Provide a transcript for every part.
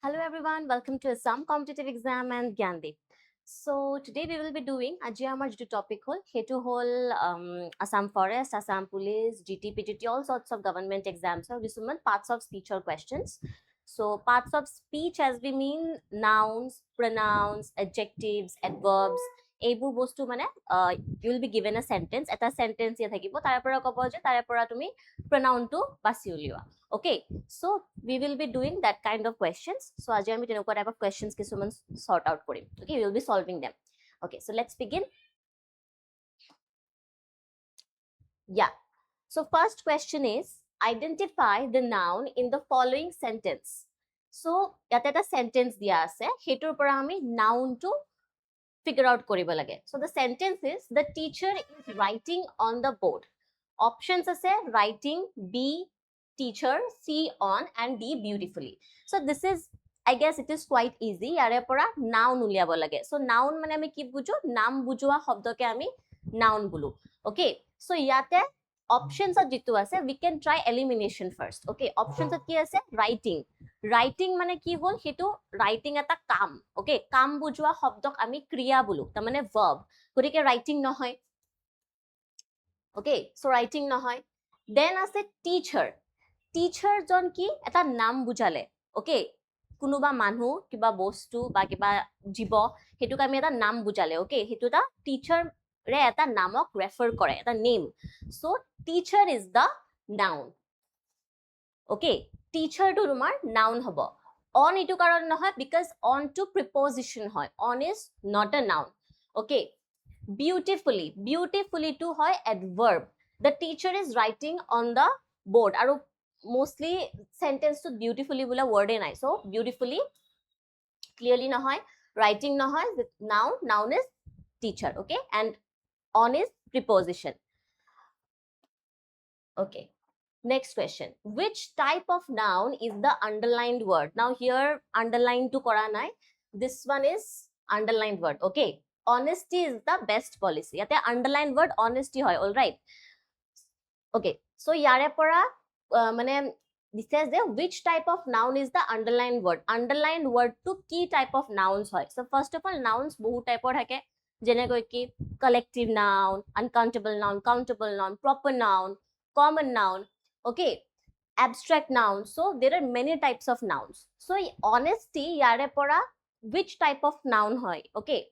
Hello everyone, welcome to Assam Competitive Exam and Gyandeep. So today we will be doing আজি আমাৰ যেটো topic হল হেতু হল Assam Forest, Assam Police, GT, all sorts of government exams or কিছুমান parts of speech or questions. So parts of speech as we mean nouns, pronouns, adjectives, adverbs. এইবোৰ বস্তু মানে you will be given a sentence. এটা sentence দিয়া থাকিব তাৰ পৰা ক'ব যে তাৰ পৰা তুমি pronoun টো বাছি উলিওৱা. Okay, so we will be doing that kind of questions. So আজি আমি তেনেকুৱা type of questions কিছুমান sort out কৰিম. Okay, we will be solving them. Okay, so let's begin. Yeah. So first question is identify the noun in the following sentence. So ইয়াতে এটা sentence দিয়া আছে হেতুৰ পৰা আমি noun টো figure out কৰিব লাগে. So the sentence is the teacher is writing on the board. Options আছে writing, B, teacher, C, on, and D, beautifully. So this is, I guess it is quite easy. Yare pora noun uliabo lage. So noun mane ami ki bujo? Naam bujua shobdo ke ami noun bulu. Okay. So yate options are jitu ase. We can try elimination first. Okay. Options are ki ase? Writing. Writing mane ki hol? Hitu writing eta kam. Okay. Kam bujua shobdok ami kriya bulu. Ta mane verb. Gotike writing nohoy. Okay. So writing nohoy. Then ase teacher. Teacher জন কি এটা নাম বুজালে okay কোনোবা মানুহ কিবা বস্তু বা কিবা জীৱ হেতুক আমি এটা নাম বুজালে ওকে হেতু এটা টিচাৰ ৰে এটা নামক ৰেফাৰ কৰে এটা name so teacher is the noun okay teacher টো তোমাৰ নাউন হ'ব অন ইটো কাৰণ নহয় বিকজ অন টু প্ৰিপজিশন হয় on is not a noun okay beautifully টো হয় এডভাৰ্ব the teacher is writing on the board আৰু mostly sentence to beautifully bula word nai so beautifully clearly nahoy writing nahoy noun is teacher okay and on is preposition okay next question which type of noun is the underlined word now here underline to kora nai this one is underlined word okay honesty is the best policy yate underlined word honesty hoy all right okay so yare pora মানে this says there which type of noun is the underlined word to key type of nouns hoy so first of all nouns বহু টাইপৰ থাকে যেনে কয় কি collective noun uncountable noun countable noun proper noun common noun okay abstract noun so there are many types of nouns so honesty yare pora which type of noun hoy okay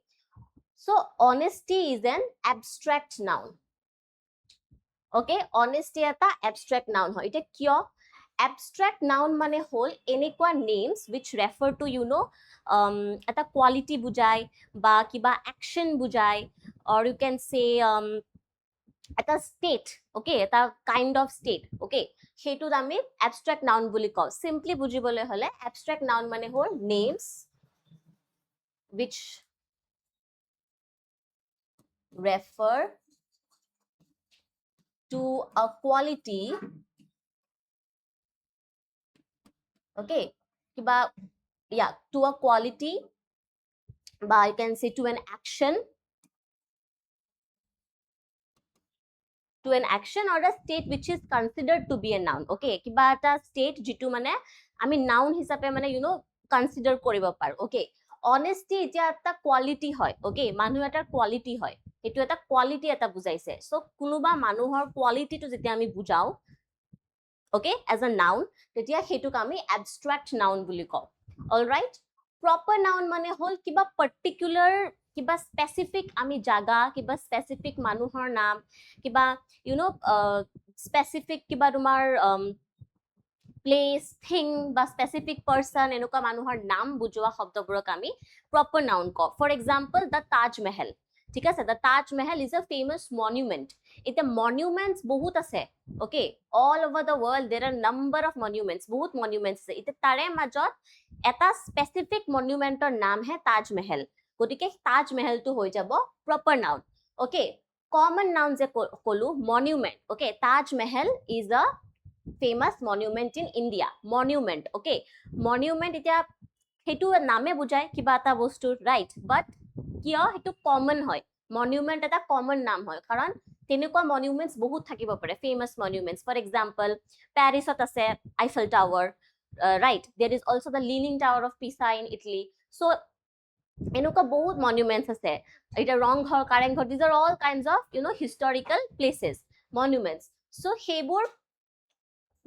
so honesty is an abstract noun okay honesty eta abstract noun hoy ite kyo abstract noun mane hol enekwa names which refer to you know eta quality bujai ba kiba action bujai or you can say eta state okay eta kind of state okay hetu ami abstract noun boli kau simply bujibole hole abstract noun mane hol names which refer to a quality okay kiba yeah to a quality but you can say to an action or a state which is considered to be a noun okay kiba eta state jitu mane ami noun hisabe mane you know consider koribo par okay honesty eta eta quality hoy okay manu eta quality hoy etu eta quality eta bujaise so kunuba manuhor quality to jeti ami bujao okay as a noun tetia hetuk ami abstract noun buli ko all right proper noun mane hol kiba particular kiba specific ami jaga kiba specific manuhor naam kiba you know specific kiba tumar place thing ba specific person enuka manuhor naam bujua shobdoborok ami proper noun ko for example the Taj Mahal ঠিক আছে the Taj Mahal is a famous monument ite monuments bahut ase okay all over the world there are number of monuments bahut monuments ase ite tare majot eta specific monument or naam hai Taj Mahal gotike Taj Mahal to hoi jabo proper noun okay common noun je kolu monument okay Taj Mahal is a famous monument in India monument okay monument itia hetu name bujai kiba ta bostu right but কিয় হেতু common হয় monument এটা common নাম হয় কাৰণ তেনেকুৱা monuments বহুত থাকিব পাৰে ফেমাস মনুমেন্টস ফৰ এক্সাম্পল পেৰিছত আছে Eiffel tower right? There is also the Leaning Tower of Pisa in Italy. So এনেকুৱা বহুত monuments আছে, এটা Rang Ghar, Kareng Ghar, these are all kinds of historical places, monuments. So সেইবোৰ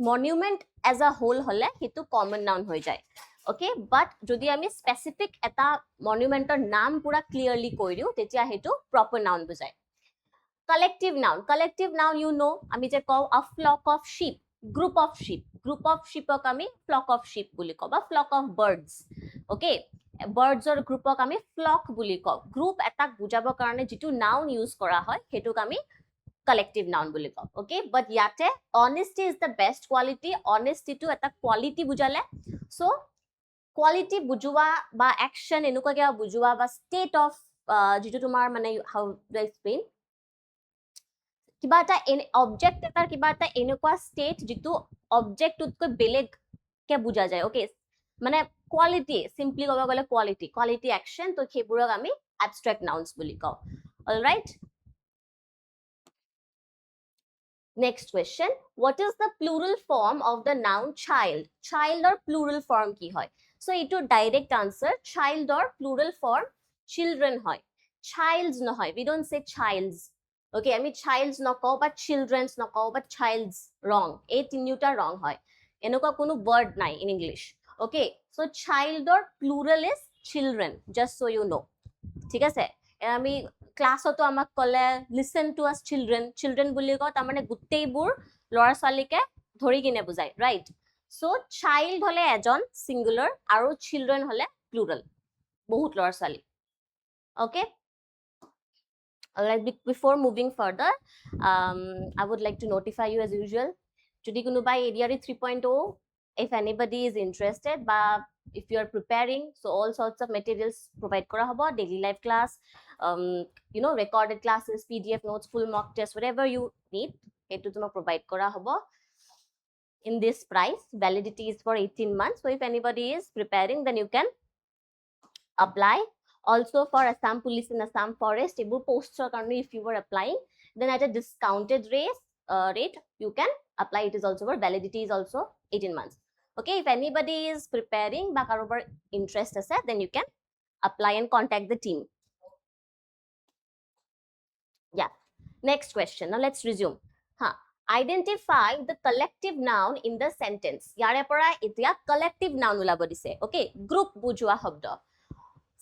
monument as a whole হলে সেইটো common noun হৈ যায়, okay? But যদি আমি specific এটা monumentor নাম পুৰা clearly কৈ দিও তেতিয়া সেইটো proper noun বুজায়. Collective noun you know, আমি যে কওঁ a flock of sheep, group of sheepক আমি flock of sheep বুলি কওঁ, বা flock of birds, okay? Birdsৰ গ্ৰুপক আমি flock বুলি কওঁ. গ্ৰুপ এটাক বুজাবৰ কাৰণে যিটো noun use কৰা হয় সেইটোক আমি collective noun বুলি কওঁ, okay? But ইয়াতে honesty is the best quality, honesty টো এটা quality বুজালে. So quality বুজোৱা বা action এনেকুৱা কিবা বুজোৱা বা state of যিটো তোমাৰ মানে how do I explain, কিবা এটা অবজেক্ট এটাৰ কিবা এটা এনেকুৱা ষ্টেট যিটো অবজেক্টটোতকৈ বেলেগকে বুজা যায়, okay? মানে কোৱালিটি, সিম্পলি ক'ব গ'লে কোৱালিটি একশ্যন, তো সেইবোৰক আমি abstract nouns বুলি কওঁ. All right? Next question, what is the plural form of the noun child? Child or plural form কি হয়? So এইটো direct answer, child or plural form children হয়, childs নহয়, we don't say childs, okay? আমি childs নকওঁ, but children's নকওঁ, but childs, wrong, এই তিনিটা wrong হয়, এনেকুৱা কোনো word নাই in English, okay? So child or plural is children, just so you know, ঠিক আছে? আমি ক্লাছতো আমাক ক'লে listen to us children বুলি কওঁ, তাৰমানে গোটেইবোৰ ল'ৰা ছোৱালীকে ধৰি কিনে বুজায়, right? So child হলে এজন singular আৰু children হলে plural, বহুত ল'ৰা ছোৱালী, okay? Alright, before moving further, I would like to notify you as usual, যদি কোনোবাই ADRE 3.0, if anybody is interested, but if you are preparing, so all sorts of materials provide kora hobo, daily life class, recorded classes, PDF notes, full mock test, whatever you need, etu tuma provide kora hobo in this price. Validity is for 18 months, so if anybody is preparing, then you can apply. Also for Assam Police and Assam Forest, posts if you were applying, then at a discounted rate you can apply. It is also for validity is also 18 months, okay? If anybody is preparing ba karobar interest ase, then you can apply and contact the team. Yeah, next question, now let's resume. Identify the collective noun in the sentence. Yare pora etia collective noun ulabo dise, okay? Group bujua hobdo.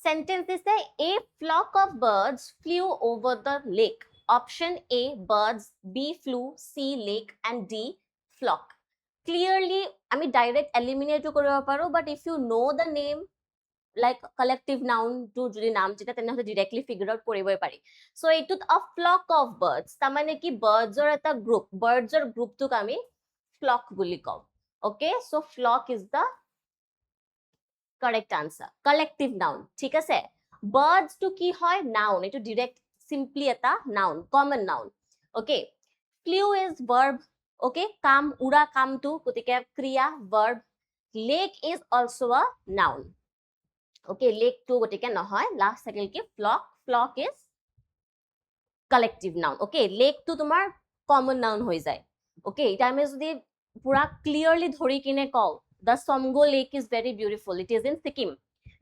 Sentence is a flock of birds flew over the lake. Option A, birds, B, flew, C, lake, and D, flock. Clearly, I mean direct eliminate to koribo paro, but if you know the name, like collective noun to jodi naam jeta tenehole directly figure out koribo pari. So it is a flock of birds, tamane ki birds or eta group, birds or group to kami flock buli kau, okay? So flock is the correct answer, collective noun, ঠিক আছে? Birds to কি হয়? Noun, এটো direct simply এটা noun, common noun, okay? Flew is verb, okay? কাম, উৰা কামটো, গতিকে ক্ৰিয়া, verb. Lake is also a noun, okay? Lake to গতিকে নহয়, last থাকিল কি? Flock is collective noun, okay? Lake to তোমাৰ common noun হৈ যায়, okay? এটা আমি যদি পুৰা clearly ধৰি কিনে কওঁ, the Somgo Lake is very beautiful, it is in Sikkim,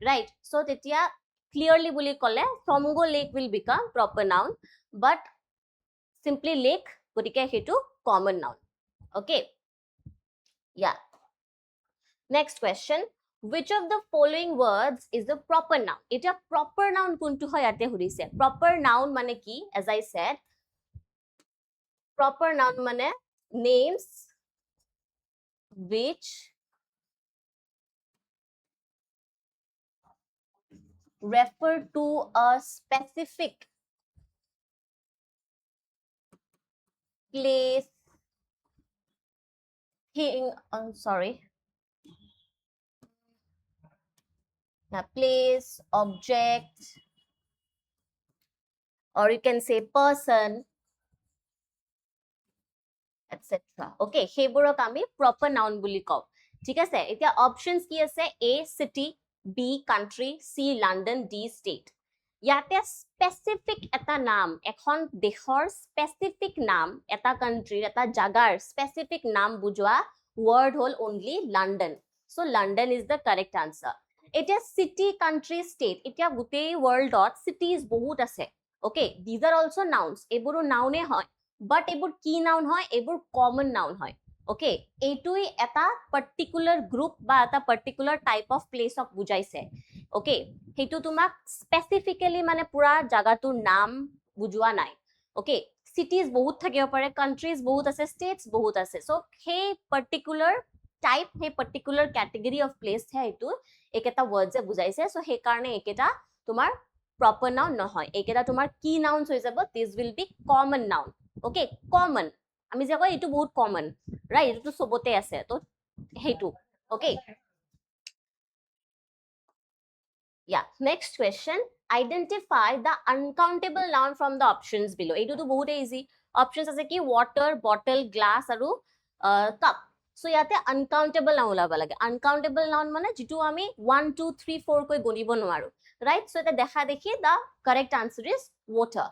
right? So tetia clearly buli kole Somgo Lake will become proper noun, but simply lake gotike hetu common noun, okay? Yeah, next question, which of the following words is the proper noun? Eta proper noun kuntu hoy ate hurise. Proper noun mane ki, as I said, proper noun mane names which refer to a specific place, thing, place, object, or you can say person, etc. Okay, সেইবোৰক আমি proper noun বুলি কওঁ, ঠিক আছে? এতিয়া options কি আছে? A, city, B, country, C, London, D, state. ইয়াতে specific এটা নাম, এখন দেশৰ specific নাম, এটা country, এটা জাগাৰ specific নাম বুজোৱা word hall only London. So London is the correct answer. It is city, country, state. Etia gutei world dot cities bahut ase. Okay, these are also nouns. Eburu noun e hoy, but ebur key noun hoy, ebur common noun hoy. Okay, etui eta particular group ba eta particular type of place of bujaise. Okay, hetu tumak specifically mane pura jagatur naam bujua nai. Okay, cities bahut thakibo pare, countries bahut ase, states bahut ase. So he particular type, he particular category of place hai etu eketa word je bujaise. So he karone eketa tumar proper noun nohoy, eketa tumar key nouns hoi jabo. This will be common noun. Okay, common আমি যে কয় এটো বহুত common, right? এটো সবতে আছে, তো হেতু। Okay, yeah, next question. Identify the uncountable noun from the options below. এটো তো বহুত ইজি। অপশনস আছে কি water, bottle, glass আৰু cup. সো ইয়াতে uncountable noun ওলাব লাগে। uncountable noun মানে যেটো আমি 1 2 3 4 কৈ গণিব নোৱাৰো, রাইট? সো এটা দেখা দেখি the correct answer is water.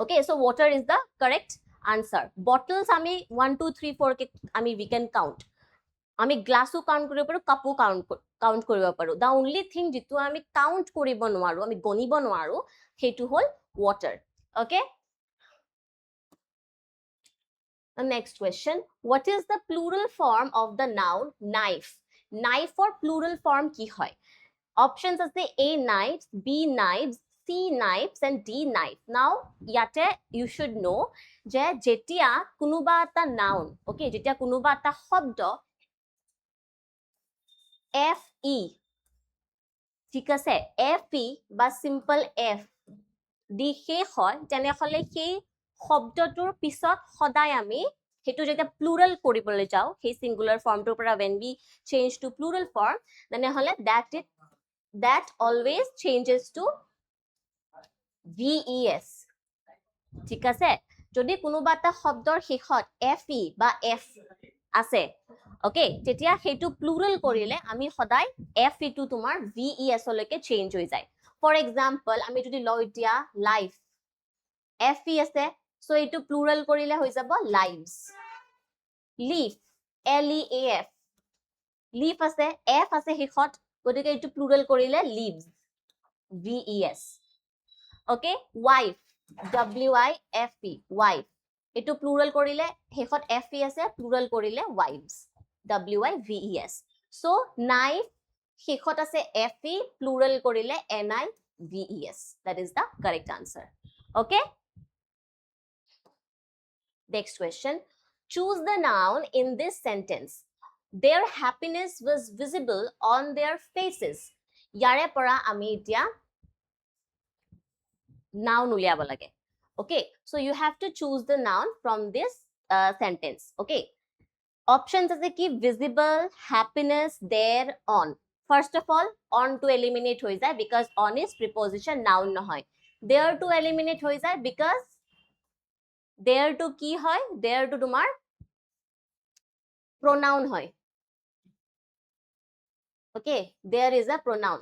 Okay, so water is the correct answer. Bottles আমি 1 2 3 4 কে আমি we can count. আমি গ্লাসও কাউন্ট কৰিব পাৰো, কাপো কাউন্ট কৰিব পাৰো। the only thing যেটো আমি কাউন্ট কৰিব নোৱাৰো, আমি গণিব নোৱাৰো, হেতু হল water. Okay, the next question. What is the plural form of the noun knife? Knife or plural form কি হয়? Options আছে A knives, B knives, C knives and D knife. Now yate you should know je jetia kunuba eta noun, okay, jetia kunuba eta shobdo FE, ঠিক আছে, FE বা simple F দি শেষ হয়, তেনেহলে সেই শব্দটোৰ পিছত সদায় আমি হেতু যেতিয়া প্লুৰাল কৰিবলৈ যাও, সেই সিঙ্গুলাৰ ফৰ্মটোৰ পৰা when we change to plural form, তেনেহলে that always changes to VES. ঠিক আছে, যদি কোনোবা এটা শব্দৰ শেষত FE বা F আছে, ওকে, তেতিয়া হেতু প্লুৰাল কৰিলে আমি সদায় FE টু তোমাৰ VES লৈকে চেঞ্জ হৈ যায়। ফৰ এক্সাম্পল, আমি যদি লও এতিয়া লাইফ, FE আছে, সো এটো প্লুৰাল কৰিলে হৈ যাব lives. লিফ, LEAF, লিফ আছে, F আছে শেষত, গতিকে এটো প্লুৰাল কৰিলে lives, VES. Okay, wife, WIFE, wife, এটো প্লুৰাল কৰিলে শেষত FE আছে, প্লুৰাল কৰিলে wives, WIVES. So knife শেষত আছে FE, প্লুৰাল কৰিলে NIVES. That is the correct answer. Okay, next question. Choose the noun in this sentence. Their happiness was visible on their faces. Yare pora ami etia noun uliaba lage. Okay, so you have to choose the noun from this sentence. Okay, options ase ki visible, happiness, there, on. First of all, on to eliminate hoi jay because on is preposition, noun nohoy. There to eliminate hoi jay because there to ki hoy, there to tumar pronoun hoy. Okay, there is a pronoun,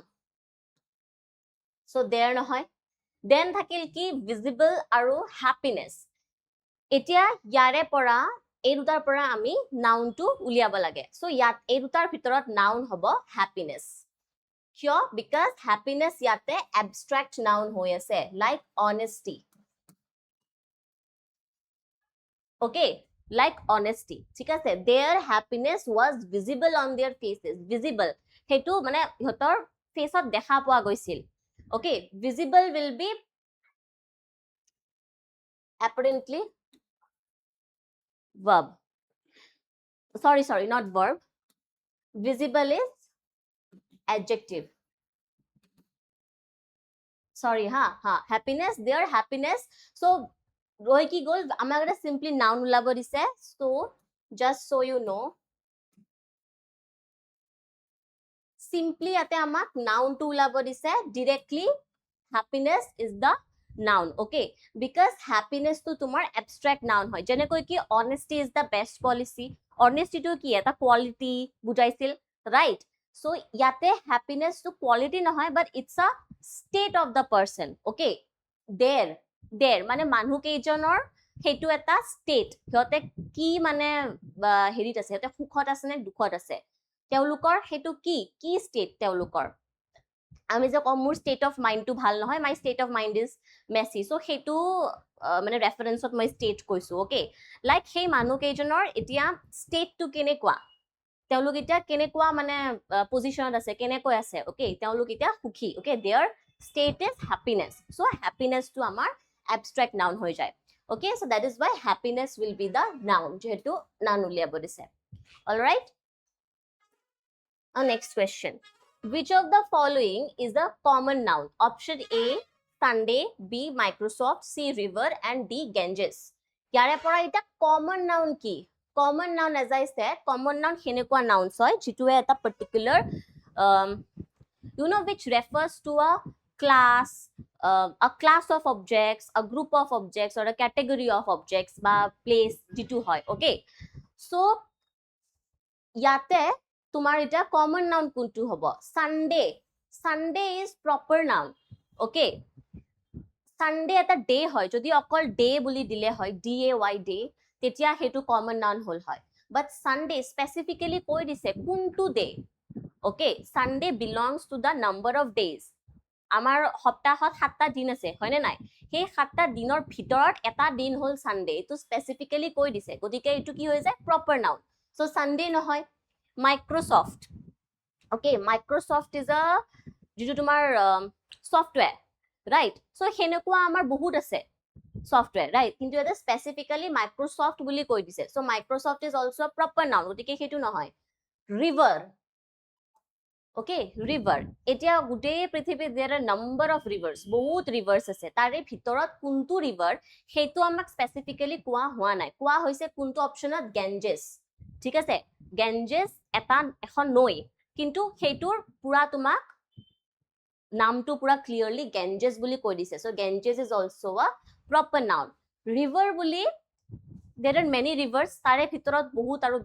so there nohoy. Then thakil ki visible aru happiness. Etia yare pora এই দুটাৰ পৰা আমি noun to উলিয়াব লাগে। So ইয়াত এই দুটাৰ ভিতৰত noun হ'ব happiness. কিয়? Because happiness ইয়াতে abstract noun হৈ আছে, like honesty. Okay, like honesty. ঠিক আছে, their happiness was visible on their faces. Visible হেতু মানে ইহতৰ ফেসত দেখা পোৱা গৈছিল। Okay, visible will be apparently verb. Sorry, not verb. Visible is adjective. Sorry, happiness, their happiness. So roi ki gol amagara simply noun ulabo dise. So just so you know, simply ate amak noun to ulabo dise. Directly happiness is the noun. Okay, because happiness to tumar abstract noun hoy, jene koi ki honesty is the best policy. Honesty to ki eta quality bujaisil, right? So yate happiness to quality na hoy, but it's a state of the person. Okay, there mane manhu keijonor hetu eta state, hiote ki mane herit ase, hiote sukhot ase ne dukhot ase, তেওলোকৰ হেতু কি state তেওলোকৰ আমি যে কম মোৰ state of mind to ভাল নহয় my state of mind is messy so হেতু মানে reference ত মই state কৈছো okay like সেই মানুহ কেইজনৰ এতিয়া state to কেনেকুৱা তেওঁলোক এতিয়া কেনেকুৱা মানে পজিশনত আছে কেনেকৈ আছে okay তেওঁলোক এতিয়া সুখী okay their state is happiness so happiness to আমাৰ abstract noun হৈ যায় okay so that is why happiness will be the noun যেহেতু noun উলিয়াব দিছে all right next question which of the following is the common noun option A Sunday B Microsoft C river and D Ganges ইয়াৰে পৰা এটা common noun কি common noun as I said common noun হেনেকুৱা nouns হয় যিটোৱে এটা particular you know which refers to a class of objects a group of objects or a category of objects বা place যিটো হয় okay so ইয়াতে তোমাৰ এটা common noun কোনটো হ'ব Sunday is proper noun okay Sunday এটা day হয় যদি অকল day বুলি দিলে হয় day তেতিয়া হেতু common noun হল হয় but Sunday specifically কৈ দিছে কোনটো day okay Sunday belongs to the number of days আমাৰ সপ্তাহত 7টা দিন আছে হয়নে নাই সেই 7টা দিনৰ ভিতৰত এটা দিন হল Sunday এটো স্পেসিফিক্যালি কৈ দিছে গতিকে এটো কি হৈ যায় proper noun so Sunday নহয় Microsoft okay Microsoft is a যিটো তোমাৰ software right so হেনেকুৱা আমাৰ বহুত আছে software right কিন্তু এটা স্পেসিফিক্যালি Microsoft বুলি কৈ দিছে so Microsoft is also a proper noun গতিকে হেতু নহয় river okay river এতিয়া গুটেই পৃথিৱীত there are number of rivers বহুত rivers আছে তাৰে ভিতৰত কোনটো river হেতু আমাক স্পেসিফিক্যালি কোৱা হোৱা নাই কোৱা হৈছে কোনটো অপচনত Ganges ঠিক আছে Ganges এটা এখন নৈ কিন্তু হেতুৰ পুৰা তোমাক নামটো পুৰা clearly Ganges বুলি কৈ দিছে so Ganges is also a proper noun river বুলি there are many rivers তাৰে ভিতৰত বহুত আৰু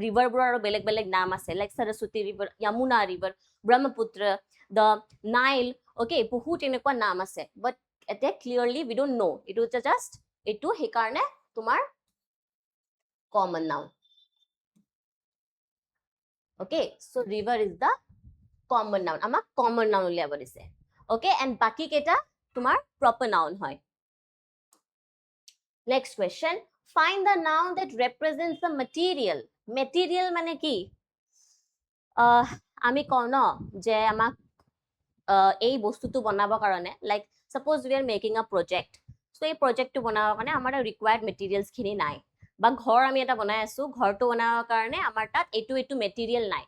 river বোৰ আৰু বেলেগ বেলেগ নাম আছে like Saraswati river Yamuna river Brahmaputra the Nile okay বহুত এনেকুৱা নাম আছে but এটা clearly we don't know it is just এটো হে কাৰণে তোমাৰ common noun okay so river is the common noun আমাক common noun উলিয়াব দিছে okay and বাকি কেটা তোমাৰ proper noun হয় next question find the noun that represents the material মানে কি আমি কও ন যে আমাক এই বস্তুটো বনাবৰ কাৰণে like suppose we are making a project so এই project টো বনাবৰ কাৰণে আমাৰ required materials খিনি নাই বা ঘৰ আমি এটা বনাই আছো ঘৰটো বনাবৰ কাৰণে আমাৰ তাত এটো material নাই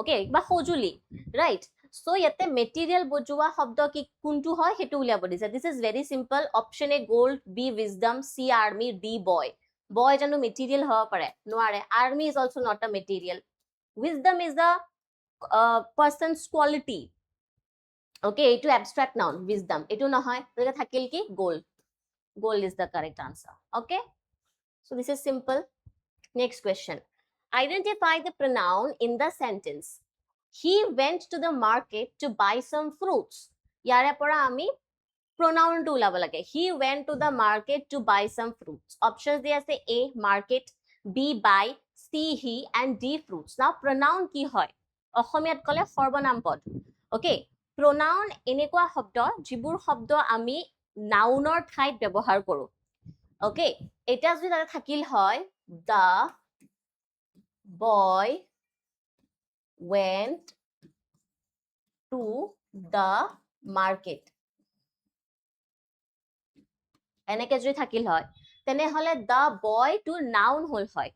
okay বা সজুলি right so ইয়াতে material বজুৱা শব্দ কি কোনটো হয় হেতু উলিয়াব দিছে this is very simple option A gold B wisdom C army D boy জানো material হ'ব পাৰে নোৱাৰে army is also not a material wisdom is the person's quality okay এটো abstract noun wisdom এটো নহয় তাতে থাকিল কি gold is the correct answer okay so this is simple next question identify the pronoun in the sentence he went to the market to buy some fruits ইয়াৰে পৰা আমি pronoun to উলাব লাগে he went to the market to buy some fruits options দিয়া আছে A market B buy C he and D fruits now pronoun কি হয় অসমীয়াত কলে সৰ্বনাম পদ okay pronoun এনেকুৱা শব্দ যিবোৰ শব্দ আমি নাউনৰ ঠাইত ব্যৱহাৰ কৰো okay এটা যদি তাতে থাকিল হয় the boy went to the market এনেকে যদি থাকিল হয় তেনেহলে the boy to noun হল হয়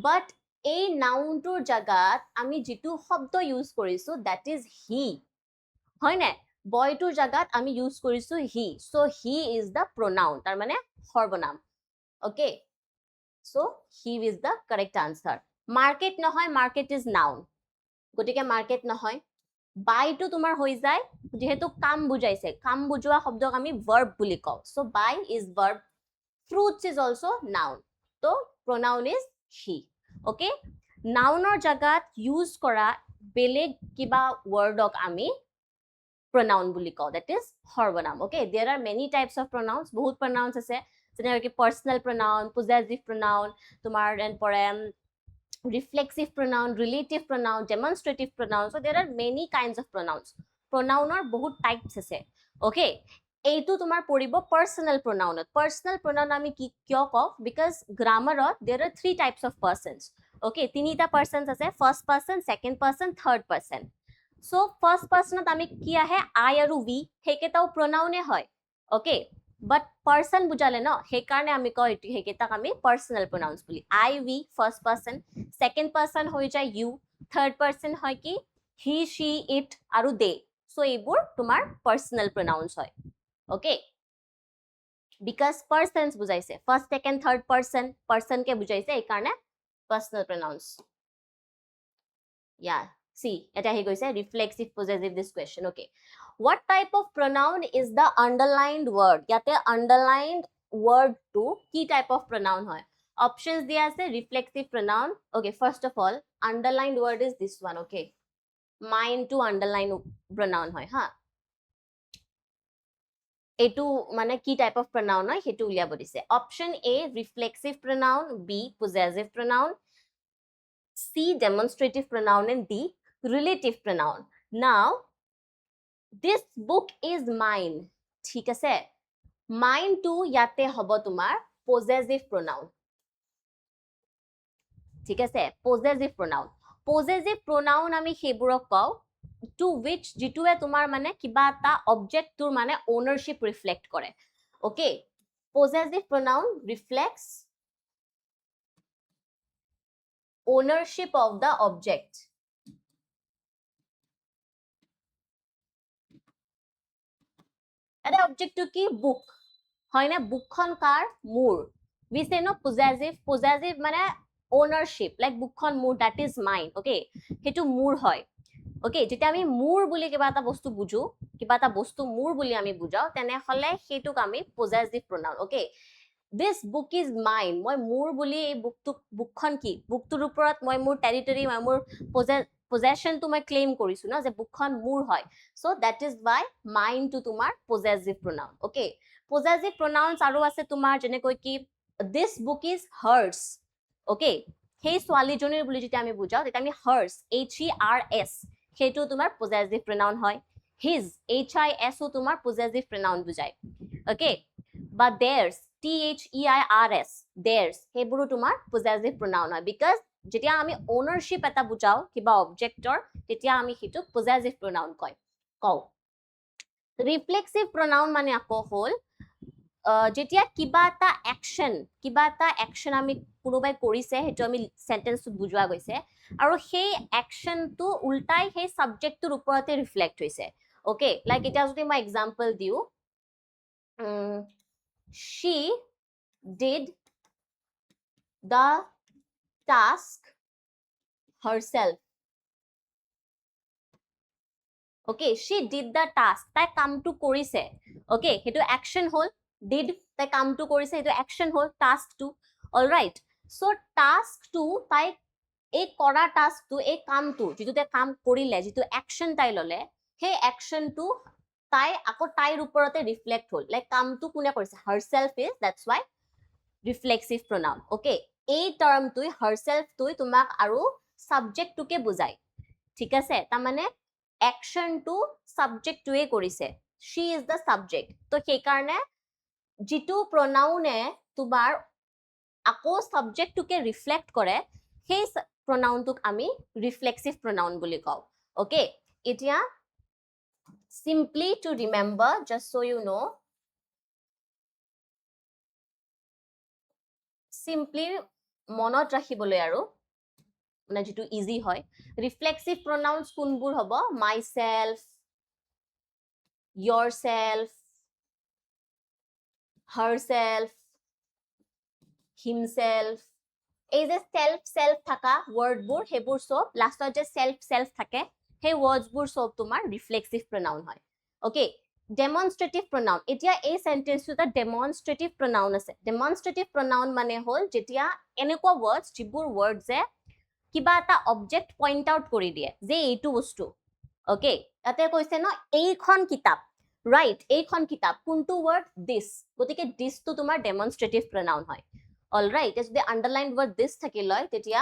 but এই নাউনটোৰ জাগাত আমি যেটো শব্দ ইউজ কৰিছো that is he হয় না boy টোৰ জাগাত আমি ইউজ কৰিছো he so he is the pronoun তাৰ মানে সৰ্বনাম okay so he is the correct answer market নহয় market is noun গটিকে market নহয় buy to তোমাৰ হৈ যায় যেহেতু কাম বুজাইছে কাম বুজোৱা শব্দক আমি verb বুলি কও so buy is verb fruits is also noun so pronoun is he okay nounor jagat use kora beleg kiba wordok ami pronoun বুলি কও that is সৰ্বনাম okay there are many types of pronouns বহুত pronouns আছে যেনে কি personal pronoun possessive pronoun তোমাৰ and পৰে reflexive pronoun, relative pronoun, demonstrative pronoun. So there are many kinds of pronouns. Pronoun or bahut types ase. Okay, এইটো তোমাৰ পৰিব personal pronoun. Personal pronoun আমি কি কিয় কও? Because grammar there are three types of persons. Okay, তিনিটা persons আছে, first person, second person, third person. So first person আমি কি আহে I আৰু we, হেকেটাও pronoun এ হয়. Okay, but person বুজালে ন, সেই কাৰণে আমি কও হেকেটাক আমি personal pronouns বুলি. I, we, first person, second person হৈ যায় you, third person হয় কি he, she, it আৰু they. So এইবোৰ তোমাৰ personal pronouns হয়. Okay, because persons বুজাইছে, first, second, third person, person কে বুজাইছে, এই কাৰণে personal pronouns. Yeah, see, এটা হি গৈছে reflexive possessive this question. Okay, what type of pronoun is the underlined word? ইয়াতে underlined word to কি type of pronoun হয়? Options দিয়া আছে reflexive pronoun. Okay, first of all, underlined word is this one. Okay, mine to underline pronoun হয় ha. এটো মানে কি type of pronoun হয় হেতু উলিয়াব দিছে. Option A reflexive pronoun, B possessive pronoun, C demonstrative pronoun, and D relative pronoun. Now this book is mine. ঠিক আছে, mine to ইয়াতে হ'ব তোমাৰ possessive pronoun. ঠিক আছে, possessive pronoun. Possessive pronoun আমি সেইবোৰক কও to which যিটোৱে তোমাৰ মানে কিবা এটা object তোৰ মানে ownership reflect কৰে. Okay, possessive pronoun reflects ownership of the object. এটা object to কি book হয় না, bookখন কাৰ মোৰ. We say no possessive, possessive মানে ownership, like bookখন মোৰ, that is mine. Okay, হেতু মোৰ হয়. Okay, যেতিয়া আমি মোৰ বুলি কিবা এটা বস্তু বুজো, কিবা এটা বস্তু মোৰ বুলি আমি বুজাও, তেনে হলে হেতুক আমি possessive pronoun. Okay, this book is mine. মই মোৰ বুলি এই বুকখন কি, বুকটোৰ ওপৰত মই মোৰ টেৰিটৰি, মই মোৰ possession to মই claim কৰিছো না, যে বুকখন মোৰ হয়. So that is why mine to তোমাৰ possessive pronoun. Okay, possessive pronouns আৰু আছে তোমাৰ যেনেকৈ কি this book is hers. Okay, সেই ছোৱালীজনীৰ বুলি যেতিয়া আমি বুজাও, তেতিয়া আমি hers, HERS, হেতু তোমাৰ possessive pronoun হয়. His, HIS ও তোমাৰ possessive pronoun বুজায়. Okay, but theirs, THEIRS, theirs, সেইবোৰো তোমাৰ possessive pronoun হয়. Because যেতিয়া আমি ownership এটা বুজাও কিবা objector, তেতিয়া আমি হেতু possessive pronoun কও. Reflexive pronoun মানে আকৌ হল যেতিয়া কিবা এটা action আমি কোনোবাই কৰিছে, হেতু আমি সেন্টেন্সত বুজোৱা গৈছে, আৰু সেই actionটো উল্টাই সেই সাবজেক্টটোৰ ওপৰতে ৰিফ্লেক্ট হৈছে. Okay, like এটা যদি মই এক্সাম্পল দিও, she did the task herself. Okay, she did the task, তাই কামটো কৰিছে. Okay, হেতু action হল, did, তাই কামটো কৰিছে, হেতু action hall, task to. All right, so task to তাই এই কৰা টাস্কটো, এই কামটো যেটো তাই কাম কৰিলে, যেটো action তাই ললে, সেই actionটো তাই আকৌ তাইৰ ওপৰতে ৰিফ্লেক্ট হল, লাইক কামটো কোনে কৰিছে, herself is, that's why reflexive pronoun. Okay, এই টাৰ্মটোই herself টোই তোমাক আৰু সাবজেক্টটোকে বুজায়. ঠিক আছে, তাৰ মানে actionটো সাবজেক্টটোৱে কৰিছে, she is the subject. তো সেই কাৰণে যেটো pronoun-এ তোমাৰ আকৌ সাবজেক্টটোকে ৰিফ্লেক্ট কৰে, সেই pronoun-টোক আমি reflexive pronoun বুলি কও. Okay, এতিয়া simply to remember, just so you know, simply মনত ৰাখিবলৈ আৰু মানে যেটো ইজি হয়, reflexive pronouns কোনবোৰ হ'ব, myself, yourself, herself, himself. এই যে self থাকা wordবোৰ, হেবোৰ সব লাষ্টত যে self থাকে, সেই wordsবোৰ সব তোমাৰ reflexive pronoun হয়. Okay, demonstrative pronoun. এতিয়া এই সেন্টেন্সটোতে demonstrative pronoun আছে. Demonstrative pronoun মানে হল যেতিয়া এনেকুৱা words, যিবোৰ words যে কিবা এটা object point out কৰি দিয়ে, যে এইটো বস্তু. Okay, তাতে কৈছে ন এইখন কিতাপ, right, এইখন কিতাপ, কোনটো word, this, গতিকে this টো তোমাৰ demonstrative pronoun হয়. All right, যদি underlined word this থাকিল হয়, তেতিয়া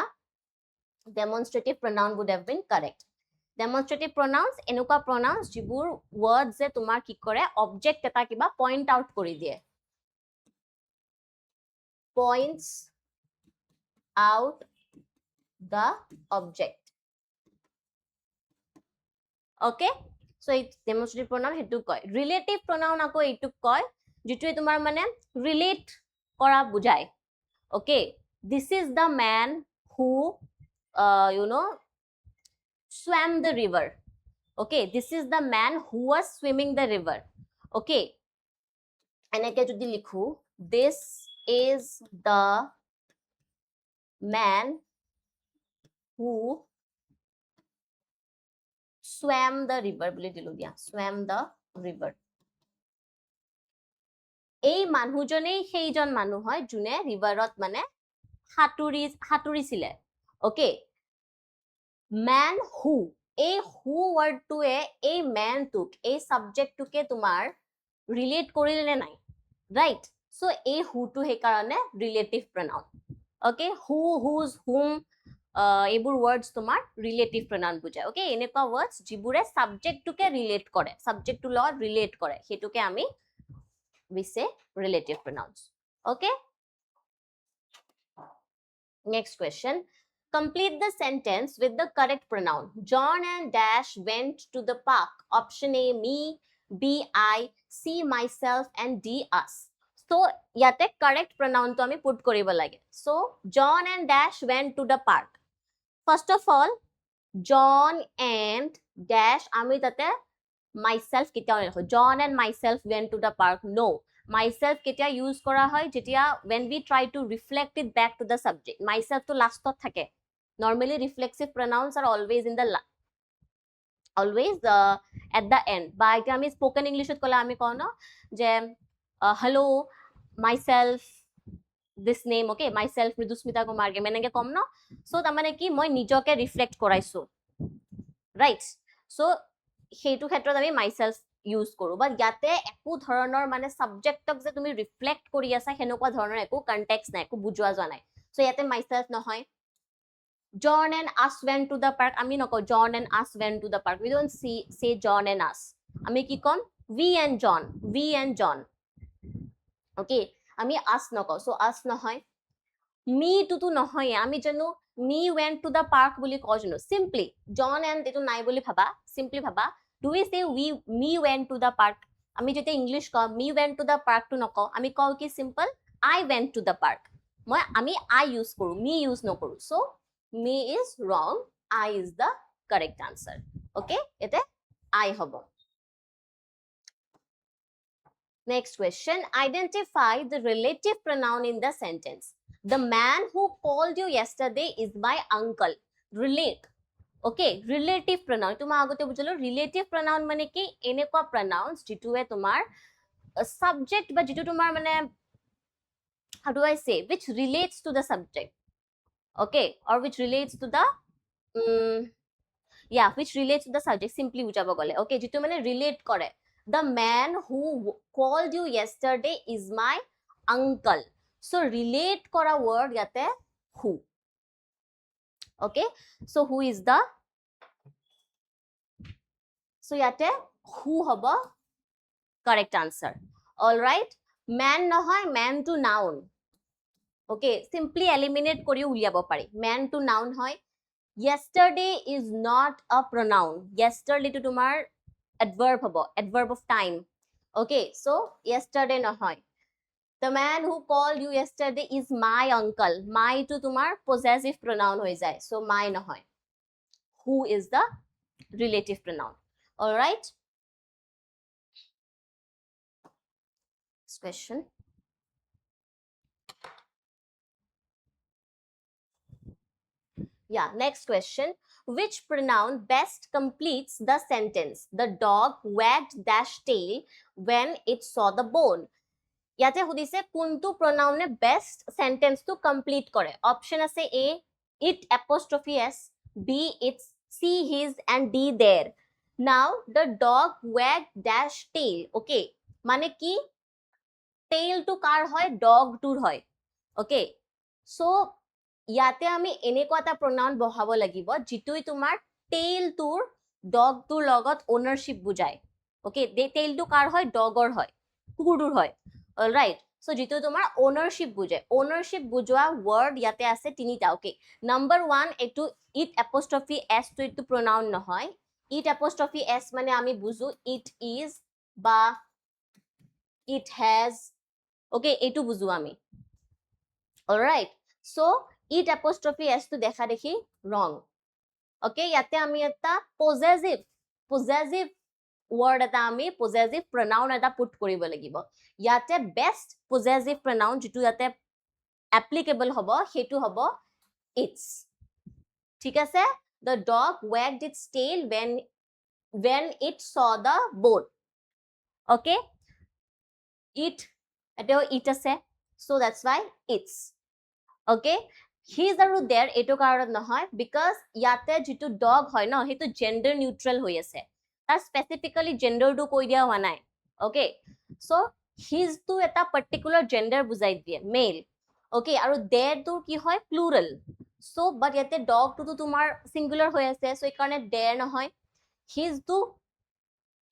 demonstrative pronoun would have been correct. Demonstrative pronouns এনেকুৱা pronouns যিবোৰ words যে তোমাৰ কি কৰে object এটা কিবা point out কৰি দিয়ে, points out the object. Okay, so it demonstrative pronoun হেতু কয়. Relative pronoun আকৌ এইটো কয় যিটোৱে তোমাৰ মানে relate কৰা বুজায়. Okay, this is the man who swam the river. Okay, this is the man who was swimming the river. Okay, এনেকে যদি লিখো, this is the man who swam the river বুলি দিলো দিয়া, swam the river. এই মানুহজনেই সেইজন মানুহ হয় যোনে ৰিভাৰত মানে সাঁতুৰিছিলে. Okay, man who, এই who word টোৱে এই man টোক, এই subject টোকে তোমাৰ relate কৰিলে নাই, right? So এই who টো সেইকাৰণে relative pronoun. Okay, who, whose, whom, এইবোৰ words তোমাৰ relative pronoun বুজায়. Okay, এনেকুৱা words যিবোৰে subject টোকে relate কৰে, subject টোৰ লগত relate কৰে, সেইটোকে আমি we say relative pronouns. Okay, next question. Complete the sentence with the correct pronoun. John and Dash went to the park. Option A, me, B, I, C, myself, and D, us. So yate correct pronoun to ami put koribo lage. So John and Dash went to the park. First of all, John and Dash ami tate myself ketia lekho. John and myself went to the park. No, myself ketia use kora hoy jetia when we try to reflect it back to the subject. Myself to last tot thake. Normally reflexive pronouns are always in the at the end. Ba eta ami spoken English ot kola ami kono je hello myself this name. Okay, myself MRIDUSMITA ko marge menenge kom no. So tamane ki moi nijoke reflect koraisu, right? So সেইটো ক্ষেত্ৰত আমি myself use কৰো, but ইয়াতে একো ধৰণৰ মানে subjectক যে তুমি reflect কৰি আছা হেনেকুৱা ধৰণৰ একো context নাই, একো বুজোৱা যোৱা নাই. So ইয়াতে myself নহয়. John and us went to the park, আমি নকওঁ John and us went to the park. We don't say John and us. আমি কি কম? We and John. We and John. Okay, আমি us নকওঁ, so us নহয়. Me to নহয়, আমি জানো me went to the park বুলি কওঁ জানো? Simply John and এটো নাই বুলি ভাবা, simply ভাবা. Do we say me went to the park? আমি যেতিয়া ইংলিশ কওঁ me went to the park to নকওঁ, আমি কওঁ কি simple I went to the park. আমি I use কৰো, me use নকৰো. So me is wrong, I is the correct answer. Okay, এতে I hobo. Next question. Identify the relative pronoun in the sentence. The man who called you yesterday is my uncle. Relate. Okay, relative pronoun. Tuma agote bujhalo relative pronoun mane ki enekwa pronouns jitue tomar subject ba jitu tomar mane, how do I say, which relates to the subject. Okay, or which relates to the which relates to the subject. Simply bujhabo gole. Okay, jitu mane relate kore. The man who called you yesterday is my uncle. So relate kora word yate who. Okay, so who is the, so yate who hobo correct answer. All right, man nohoy, man to noun. Okay, simply eliminate kori uliabo pari. Man to noun hoy. Yesterday is not a pronoun. Yesterday to tomar adverb hobo, adverb of time. Okay, so yesterday nohoy. The man who called you yesterday is my uncle. My to tomar possessive pronoun hoy jay, so my nohoy. Who is the relative pronoun. All right, next question. Yeah, next question. Which pronoun best completes the sentence? The dog wagged dash tail when it saw the bone. ইয়াতে সুধিছে কোনটো pronoun best sentence to complete কৰে. Option আছে A, it apostrophe S, B, it's see his, and D there. Now the dog wagged dash tail. Okay, মানে কি tail to কাৰ হয়? Dog tour হয়. Okay, so ইয়াতে আমি এনেকুৱা এটা pronoun বহাব লাগিব যিটোই তোমাৰ tail তোৰ dog তোৰ লগত ownership বুজায় okay tail টো কাৰ হয় dogৰ হয় কুকুৰটোৰ হয় all right so যিটো তোমাৰ ownership বুজায় ownership বুজোৱা word ইয়াতে আছে তিনিটা okay number 1 এটো it apostrophe s তো এটো pronoun নহয় it apostrophe s মানে আমি বুজো it is বা it has okay এটো বুজো আমি all right so it apostrophe s to দেখা দেখি wrong okay ইয়াতে আমি এটা possessive word এটা আমি possessive pronoun এটা put কৰিব লাগিব ইয়াতে best possessive pronoun যেটো ইয়াতে applicable হ'ব হেতু হ'ব its ঠিক আছে the dog wagged its tail when it saw the boat okay it এটাও it আছে so that's why its okay his আৰু their এটো কাৰণ নহয় because ইয়াতে যেটো dog হয় ন হেতু gender neutral হৈ আছে তাৰ specifically gender টো কৈ দিয়া হোৱা নাই okay so his to এটা particular gender বুজাই দিয়ে male okay আৰু their to কি হয় plural so but ইয়াতে dog to তোমাৰ singular হৈ আছে so এই কাৰণে their নহয় his to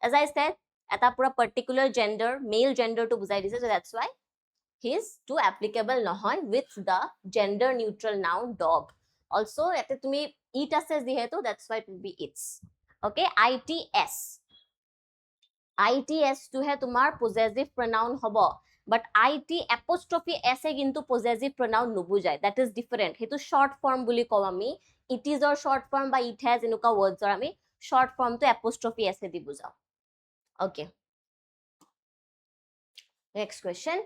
as I said এটা পুৰা particular gender male gender to বুজাই দিছে so that's why his to applicable নহয় with the gender neutral noun dog also এতে তুমি it আছে যেহেতু that's why it will be its okay its to হে তোমাৰ possessive pronoun হ'ব but it apostrophe s এ কিন্তু possessive pronoun নুবুজায় that is different হেতু short form বুলি কও আমি it is or short form বা it has এনেকুৱা words or আমি short form to apostrophe s A the বুজাও okay next question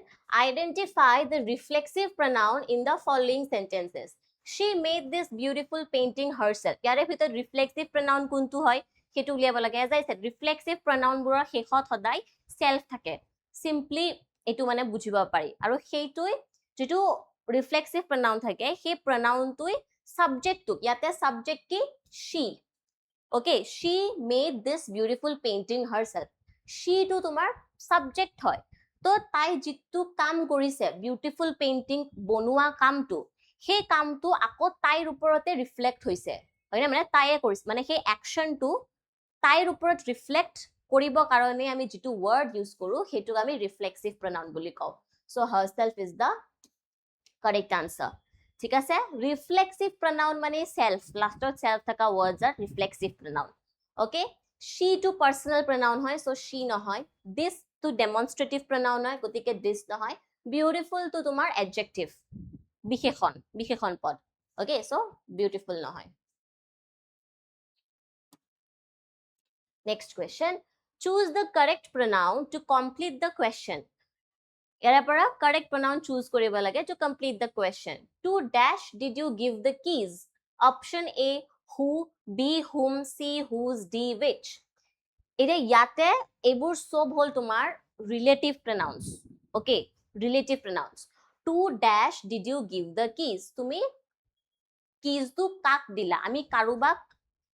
identify the reflexive pronoun in the following sentences she made this beautiful painting herself ইয়াৰে ভিতৰত reflexive pronoun কোনটো হয় হেতু উলিয়াব লাগে as I said reflexive pronoun বোৰৰ শেষত সদায় self থাকে simply এটো মানে বুজিব পাৰি আৰু হেইটোই যেটো reflexive pronoun থাকে সেই pronoun টোই subject টো ইয়াতে subject কি she okay she made this beautiful painting herself she টো তোমাৰ subject হয় তো তাই যেটো কাম কৰিছে বিউটিফুল পেইন্টিং বনোৱা কামটো সেই কামটো আকৌ তাইৰ ওপৰতে ৰিফ্লেক্ট হৈছে হয়নে মানে তাইয়ে কৰিছে মানে সেই একচনটো তাইৰ ওপৰত ৰিফ্লেক্ট কৰিব কাৰণে আমি যেটো ওয়াৰ্ড ইউজ কৰো হেতু আমি রিফ্লেক্সিভ pronoun বুলি কও so herself is the correct answer ঠিক আছে রিফ্লেক্সিভ pronoun মানে self লাষ্টত self থাকা words are reflexive pronoun okay she to personal pronoun হয় so she নহয় this to demonstrative pronoun হয় গতিকে this নহয় beautiful to তোমাৰ adjective বিশেষণ পদ okay so beautiful নহয় next question choose the correct pronoun to complete the question ইয়াৰ পৰা correct pronoun choose কৰিব লাগে to complete the question to dash did you give the keys option A who B whom C whose D which এটা ইয়াতে এবোৰ সব হল তোমাৰ relative pronouns okay relative pronouns to dash did you give the keys তুমি keys to কাক দিলা আমি কাৰুবাক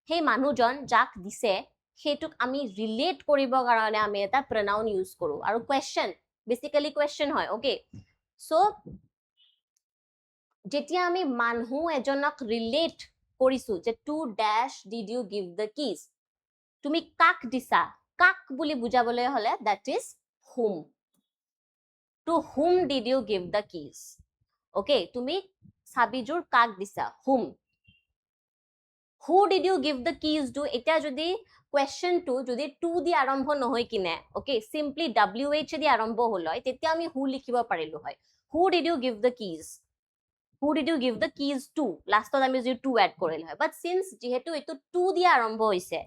সেই মানুহজন যাক দিছে হেতুক আমি ৰিলেট কৰিব কাৰণে আমি এটা pronoun ইউজ কৰো আৰু question basically question হয় okay so যেতিয়া আমি মানুহ এজনক ৰিলেট কৰিছো যে to dash did you give the keys তুমি কাক দিছা কাক বুলি বুজাবলৈ হলে that is whom to whom did you give the keys okay তুমি সাবিজুৰ কাক দিছা whom who did you give the keys to এটা যদি question to যদি to দি আৰম্ভ নহয় কিনে okay simply wh দি আৰম্ভ হল হয় তেতিয়া আমি who লিখিব পাৰিলো হয় who did you give the keys who did you give the keys to লাষ্টত আমি যদি to add কৰিল হয় but since যেহেতু এটো to দি আৰম্ভ হৈছে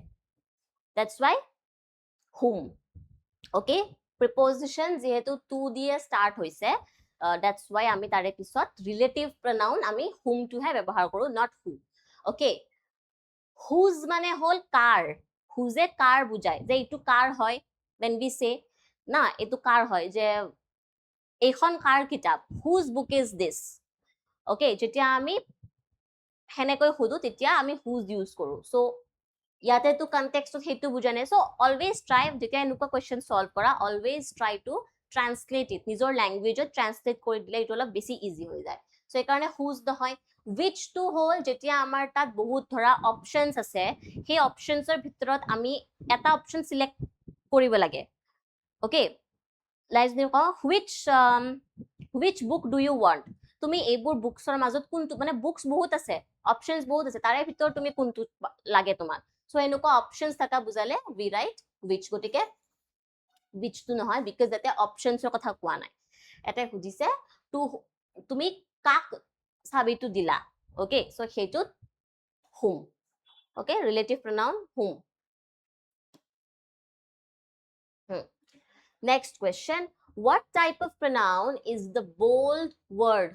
that's why whom okay preposition যেহেতু to দিয়ে start হৈছে that's why আমি তাৰে পিছত relative pronoun আমি whom to হে ব্যৱহাৰ কৰো not who okay whose মানে হল কাৰ whose এ কাৰ বুজায় যে এটো কাৰ হয় when we say না এটো কাৰ হয় যে এইখন কাৰ কিতাপ whose book is this okay যেতিয়া আমি হেনেকৈ খুদু তেতিয়া আমি whose use কৰো so ইয়াতে তো কনটেক্সট হেতু বুজানে so always try যেতিয়া এনেকুৱা question solve কৰা always try to translate it নিজৰ ল্যাঙ্গুৱেজত translate কৰি দিলে এটো অলপ বেছি ইজি হৈ যায় so এই কাৰণে whose নহয় which to হল যেতিয়া আমাৰ তাত বহুত ধৰা অপশনস আছে সেই অপশনসৰ ভিতৰত আমি এটা অপশন সিলেক্ট কৰিব লাগে okay like which book do you want তুমি এইবোৰ বুকছৰ মাজত কোনটো মানে বুকছ বহুত আছে অপশনস বহুত আছে তাৰে ভিতৰত তুমি কোনটো লাগে তোমাক সো এনেকুৱা অপশনস থাকা বুজালে we write which গটিকে which to নহয় because যাতে অপশনসৰ কথা কোৱা নাই এটা খুজিছে তুমি কাক চাবিটো দিলা okay so হেতুত whom okay relative pronoun whom next question what type of pronoun is the bold word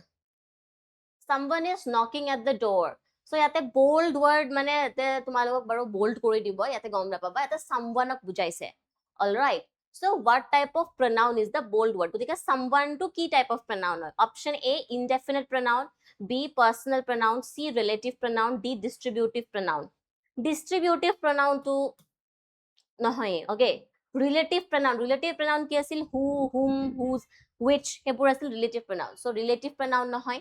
someone is knocking at the door so yate bold word mane ete tumalok baro bold kori dibo yate gom na paba eta someone ok bujaise all right so what type of pronoun is the bold word gotike someone to key type of pronoun option A indefinite pronoun B personal pronoun C relative pronoun D distributive pronoun to nahoy okay relative pronoun ki asil who whom whose which hebur asil relative pronoun so relative pronoun nahoy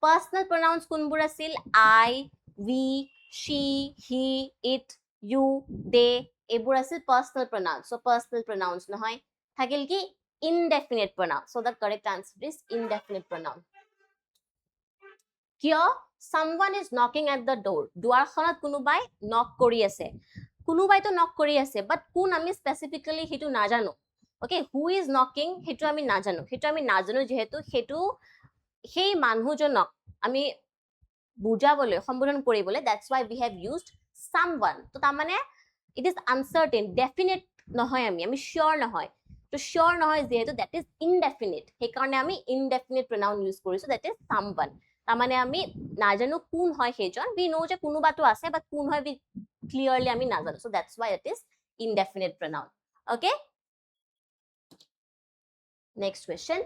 personal pronouns kunbur asil I we she he it you they ebur asil personal pronouns so personal pronouns nahoy thakil ki indefinite pronoun so the correct answer is indefinite pronoun kiyo someone is knocking at the door duar khonat kunubai knock kori ase kunubai to knock kori ase but kun ami specifically hetu na jano okay who is knocking hetu ami na jano jehetu hetu সেই মানুহজনক আমি বুজাবলৈ সম্বোধন কৰিবলৈ that's why we have used someone তো তাৰ মানে it is uncertain definite নহয় আমি sure নহয় তো sure নহয় যেহেতু that is indefinite সেই কাৰণে আমি indefinite pronoun use কৰিছো that is someone তাৰ মানে আমি নাজানো কোন হয় সেইজন we know যে কোনোবাটো আছে but কোন হয় we clearly আমি নাজানো so that's why it is indefinite pronoun okay next question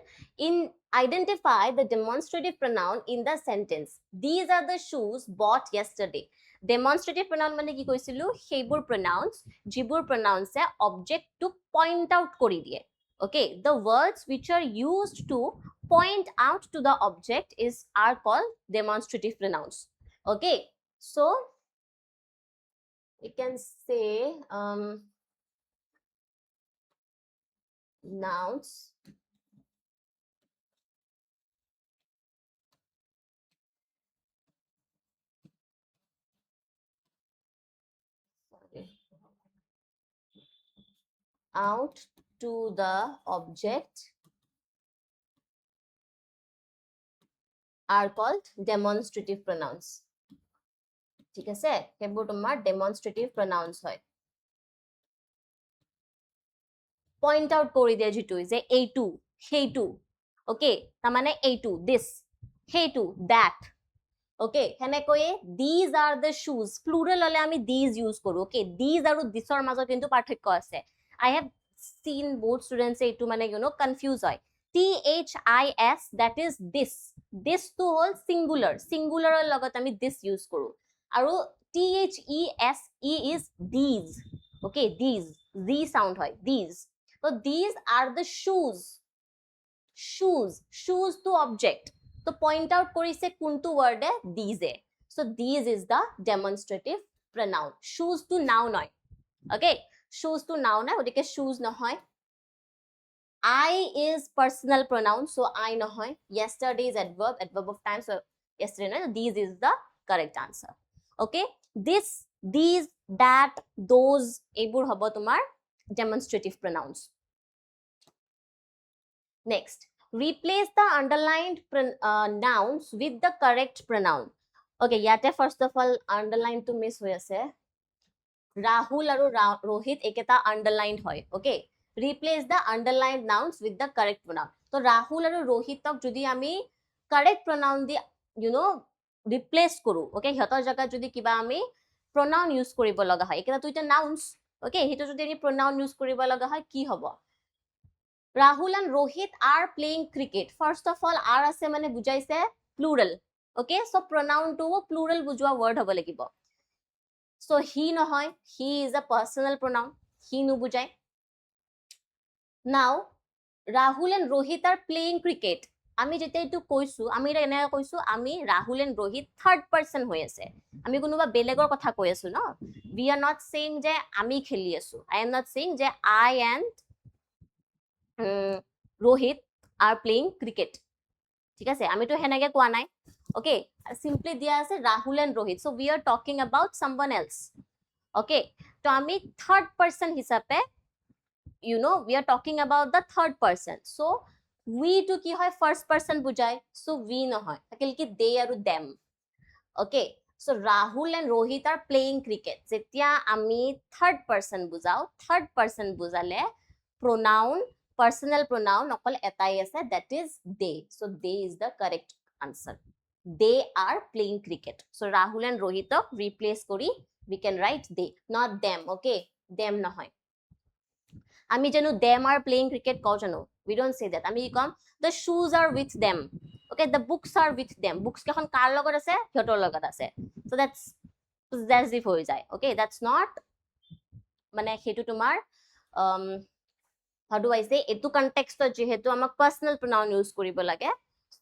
identify the demonstrative pronoun in the sentence these are the shoes bought yesterday demonstrative pronoun মানে কি কৈছিলো সেইবোৰ pronouns যিবোৰ pronouns A object to point out কৰি দিয়ে okay the words which are used to point out to the object are called demonstrative pronouns okay so you can say nouns out to the object are called demonstrative pronouns ঠিক আছে হেবু তোমার demonstrative pronouns হয় point out কৰি দিয়ে যেটো যে এইটো হেইটো ওকে তাৰ মানে এইটো this হেইটো that okay হেনেকৈ these are the shoes plural হলে আমি these use কৰো okay these আৰু thisৰ মাজত কিন্তু পাৰ্থক্য আছে I have seen both students এইটো মানে confuse হয় THIS that is this to whole singular লগত আমি this use কৰো আৰু THESE is these okay these z sound হয় these so these are the shoes to object to point out korise kuntu word e these e so these is the demonstrative pronoun shoes to noun hoy okay shoes to noun hoy odike shoes nohoy I is personal pronoun so I nohoy yesterday is adverb of time so yesterday no these is the correct answer okay this these that those ebur hobo tomar demonstrative pronouns next replace the underlined nouns with the correct pronoun okay yate first of all underline to miss hoy ase Rahul aru Rohit eketa underlined hoy okay replace the underlined nouns with the correct pronoun so Rahul aru Rohit tok jodi ami correct pronoun di replace koru okay hiator jaga jodi kiba ami pronoun use koribo laga hoy eketa tuita nouns okay heto jodi ani pronoun use koribo laga hoy ki hobo Rahul and Rohit are playing cricket first of all are ase mane bujaise plural okay so pronoun to plural bujwa word hobo lagibo so he nohoy he is a personal pronoun he nu bujai now Rahul and Rohit are playing cricket আমি যেতিয়া এইটো কৈছো আমি এনেকৈ কৈছো আমি Rahul and Rohit third person হৈ আছে আমি কোনোবা বেলেগৰ কথা কৈ আছো ন we are not saying যে আমি খেলি আছো I am not saying যে I and Rohit are playing cricket ঠিক আছে আমিতো হেনেকে কোৱা নাই okay simply দিয়া আছে Rahul and Rohit so we are talking about someone else okay তো আমি third person হিচাপে you know we are talking about the third person so we to কি হয় first person বুজায় so we নহয় থাকিল কি they আৰু them okay so Rahul and Rohit are playing cricket যেতিয়া আমি third person বুজাও third person বুজালে pronoun personal pronoun অকল এটাই আছে that is they so they is the correct answer they are playing cricket so Rahul and Rohitok replace kori we can write they not them okay them নহয় আমি জানো them are playing cricket কও জানো we don't say that আমি কম the shoes are with them okay the books are with them books কেখন কাৰ লগত আছে হিহঁতৰ লগত আছে so that's possessive হৈ যায় okay that's not মানে হেতু তোমাৰ how do I say etu context jehetu amak personal pronoun use koribo lage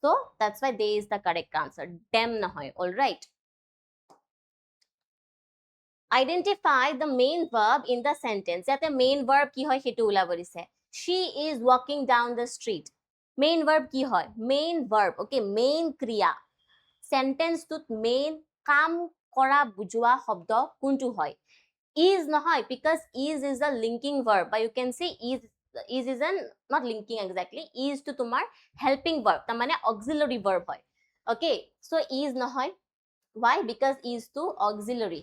so that's why they is the correct answer them nahoy all right identify the main verb in the sentence jate main verb ki hoy hetu ula borise she is walking down the street main verb ki hoy main verb okay main kriya sentence tut main kam kora bujua shobdo kuntu hoy is nahoy because is a linking verb but you can say is an not linking exactly is to tumar helping verb ta mane auxiliary verb hoy okay so is nahoy why because is to auxiliary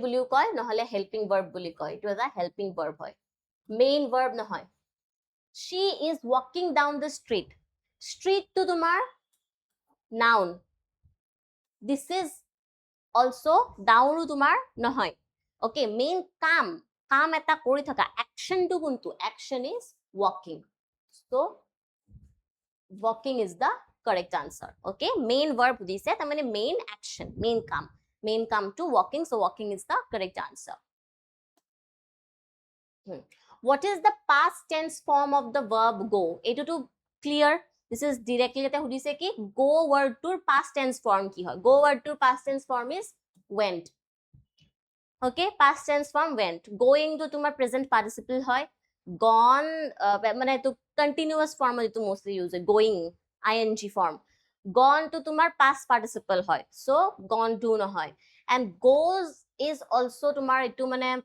buliu koy নহলে helping verb buli koy it was a helping verb hoy main verb nahoy she is walking down the street street to tumar noun this is also down to tumar nahoy okay main কাম এটা কৰি থকা action to কোনটো action is walking so walking is the correct answer okay main verb দিছে তাৰ মানে main action main কাম to walking so walking is the correct answer what is the past tense form of the verb go etu to clear this is directly এটা সুধিছে কি go word tour past tense form কি হয় go word tour past tense form is went okay past tense form went going to tumar present participle hoy gone mane to continuous form to mostly use going ing form gone to tumar past participle hoy so gone to no hoy and goes is also tumar itu mane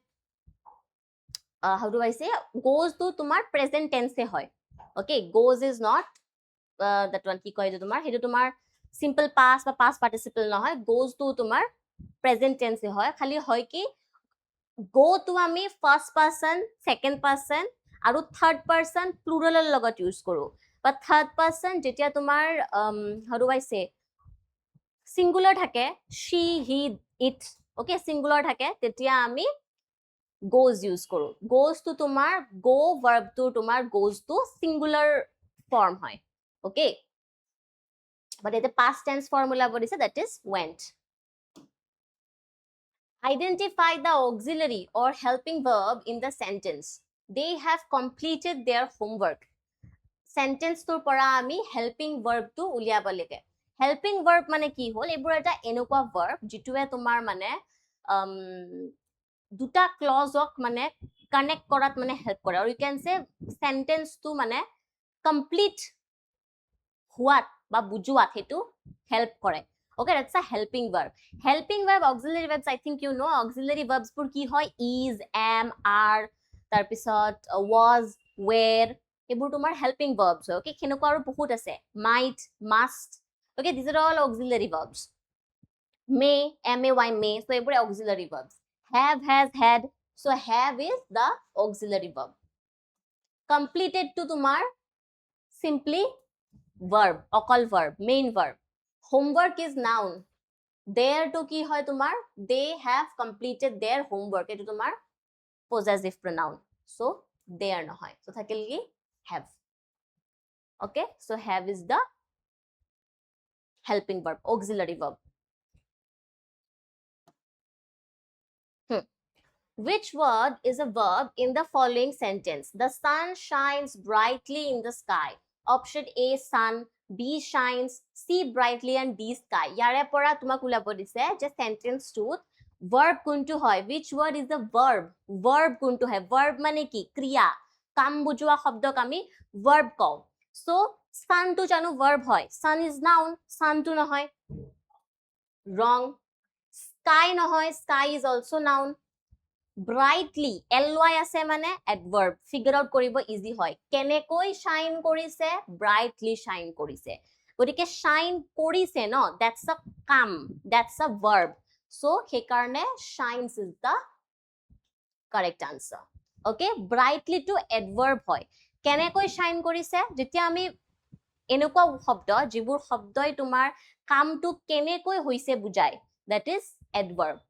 how do I say goes to tumar present tense e hoy okay goes is not that one ki koy je tumar hetu tumar simple past ba past participle no hoy goes to tumar present tense e hoy khali hoy ki go to ami first person second person aru third person plural er logot use koru but third person jetia tumar how do I say singular thake she he it okay singular thake tetia ami goes use koru goes to tumar go verb to tumar goes to singular form hoy okay but the past tense formula bodise that is went identify the auxiliary or helping verb in the sentence they have completed their homework sentence tur pora ami helping verb tu uliaba lege helping verb mane ki hol ebur eta enokwa verb jitue tumar mane duta clause ok mane connect korat mane help kore or you can say sentence tu mane complete huat ba bujuat hetu help kore okay that's a helping verb auxiliary verbs I think you know auxiliary verbs pur ki hoy is am are tar pisot was were ebur tomar helping verbs okay khenoko aru bahut ase might must okay these are all auxiliary verbs may may so ebur auxiliary verbs have has had so have is the auxiliary verb completed to tomar simply verb okal verb main verb homework is noun there to ki hoy tumar they have completed their homework etu tumar possessive pronoun so they are no hoy so thakil ki have okay so have is the helping verb auxiliary verb which word is a verb in the following sentence the sun shines brightly in the sky Option A sun, B shines, C brightly and D sky. Yare pora tumak ulabo dise je sentence tooth verb kuntu hoy. Which word is the verb? Verb kuntu hai. Verb mane ki kriya kam bujua shabdok ami verb ko. So sun to janu verb hoy. Sun is noun, sun to no hoy. Wrong. Sky no hoy, sky is also noun. Brightly ly ase mane adverb, figure out koribo easy hoy. Kenekoi shine korise, brightly shine korise. Gotike shine korise no, that's a kam, that's a verb. So he karne shines is the correct answer. Okay, brightly to adverb hoy. Kenekoi shine korise, jetia ami enukwa shobdo jibur shobdoi tumar kamtu kenekoi hoise bujai, that is adverb.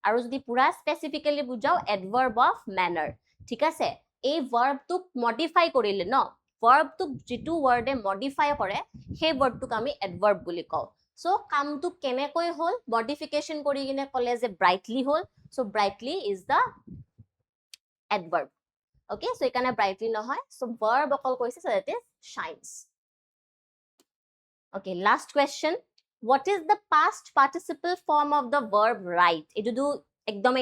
আৰু যদি পুৰা specifically বুজাও adverb of manner, ঠিক আছে? এই ভাৰ্বটোক modify কৰিলে ন, ভাৰ্বটোক যেটো ওয়াৰ্ডে modify কৰে সেই ওয়াৰ্ডটোক আমি adverb বুলি কওঁ। সো কামটো কেনেকৈ হল মডিফিকেশন কৰি কিনে কলে যে ব্ৰাইটলি হল, so brightly is the adverb। Okay, so এখানে ব্ৰাইটলি নহয়, সো ভার্ব অকল কৈছে, so that is shines। Okay, last question, what is the past participle form of the verb write? Etu do ekdom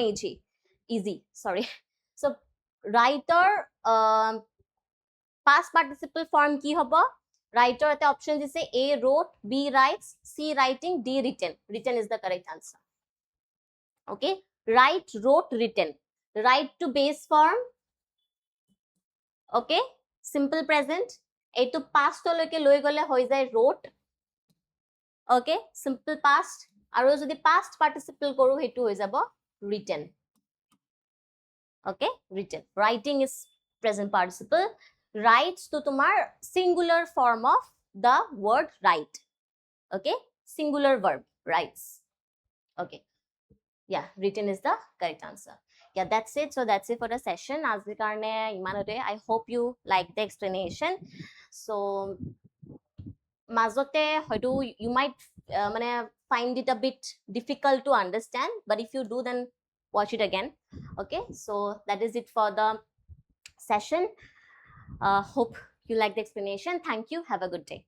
easy, sorry. So writer past participle form ki hobo? Writer ate option dise A wrote, B writes, C writing, D written. Written is the correct answer. Okay, write, wrote, written. Write to base form, okay, simple present, etu past loke loi gole hoi jay wrote, okay, simple past, aru jodi past participle koru hetu hoi jabo written। okay, written, writing is present participle, writes to tumar singular form of the word write, okay, singular verb writes। okay, yeah, written is the correct answer। yeah, that's it, so that's it for the session azir karone imanote। I hope you like the explanation। so mazote hoyto you might মানে find it a bit difficult to understand, but if you do then watch it again। okay, so that is it for the session। hope you like the explanation, thank you, have a good day।